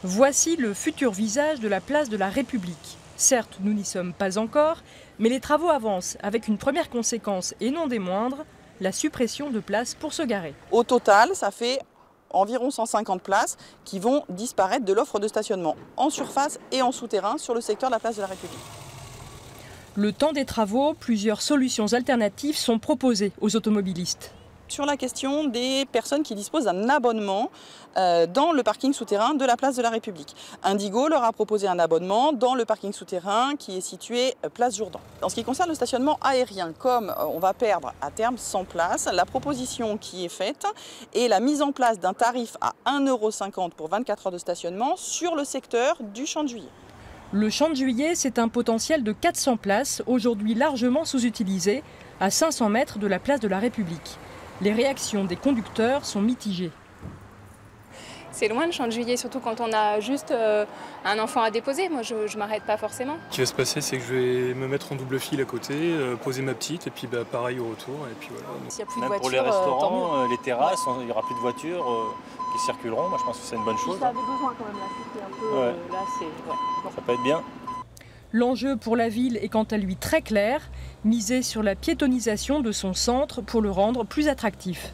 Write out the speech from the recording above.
Voici le futur visage de la place de la République. Certes, nous n'y sommes pas encore, mais les travaux avancent avec une première conséquence, et non des moindres, la suppression de places pour se garer. Au total, ça fait environ 150 places qui vont disparaître de l'offre de stationnement en surface et en souterrain sur le secteur de la place de la République. Le temps des travaux, plusieurs solutions alternatives sont proposées aux automobilistes. Sur la question des personnes qui disposent d'un abonnement dans le parking souterrain de la place de la République. Indigo leur a proposé un abonnement dans le parking souterrain qui est situé place Jourdan. En ce qui concerne le stationnement aérien, comme on va perdre à terme 100 places, la proposition qui est faite est la mise en place d'un tarif à 1,50 € pour 24 heures de stationnement sur le secteur du Champ de Juillet. Le Champ de Juillet, c'est un potentiel de 400 places, aujourd'hui largement sous-utilisé, à 500 mètres de la place de la République. Les réactions des conducteurs sont mitigées. C'est loin le Champ de Juillet, surtout quand on a juste un enfant à déposer. Moi, je ne m'arrête pas forcément. Ce qui va se passer, c'est que je vais me mettre en double fil à côté, poser ma petite, et puis pareil au retour. Et puis voilà. S'il y a plus de Même voitures, pour les restaurants, tant mieux. les terrasses, il n'y aura plus de voitures qui circuleront. Moi, je pense que c'est une bonne chose. Ça avait besoin quand même, là. C'était un peu, Ouais. là, c'est... Ouais. Bon. Ça peut être bien. L'enjeu pour la ville est quant à lui très clair, miser sur la piétonisation de son centre pour le rendre plus attractif.